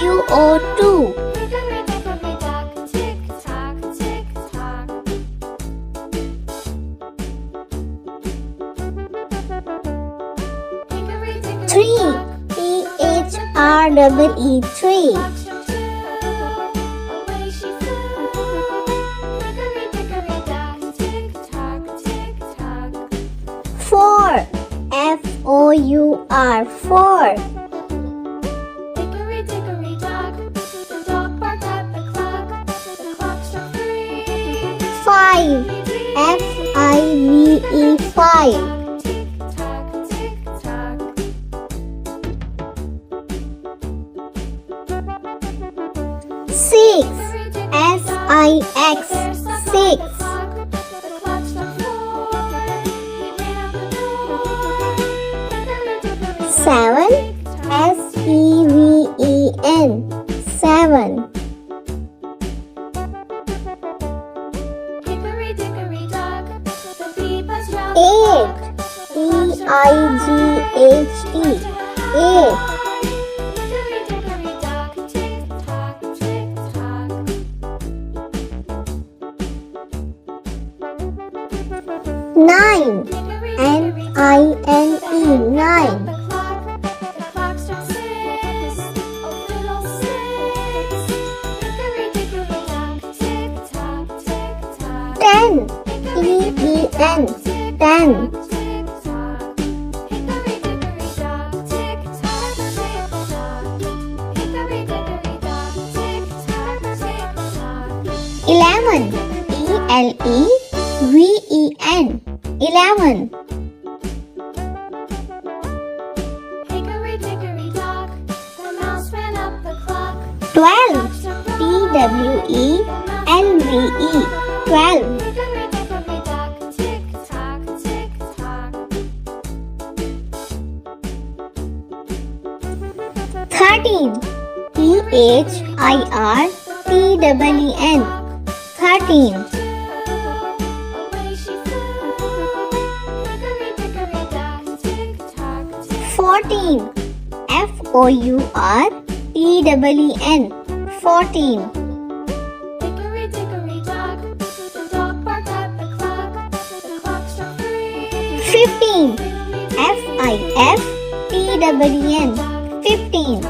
WHO2. Hickory dickory dock, tick tock, tick tock. 3. THREE 3. Away she flew. Hickory dickory dock, tick tock, tick tock. 4. FOUR 4. Hickory dickory dock, the dog barked at the clock struck 3. 5. FIVE 5. Tick tock, tick tock. 6. SIX 6. The clock struck 4. He ran out the door. Hickory dickory dock, 7. SEVEN 7. Hickory dickory dock, the bee buzzed round 8. EIGHT 8. Hickory dickory dock, tick tock, tick tock. 9. Hickory NINE the 9. clock struck 6. Oh fiddle 6. Hickory dickory dock, tick tock, tick tock. 10. TEN 10. Tick tock. Hickory dickory dock, tick tock, tick tock. Hickory dickory dock, tick tock, tick tock. 11. ELEVEN 11. Hickory dickory dock, the mouse ran up the clock. 12. TWELVE 12. Hickory dickory dock, tick tock, tick tock. 13. THIRTEN 13. Away she flew. Hickory dickory dock, tick tock, tick. 14. FOURTEN 14. Hickory dickory dock, the dog barked at the clock struck 3. 15. FIFTEN 15.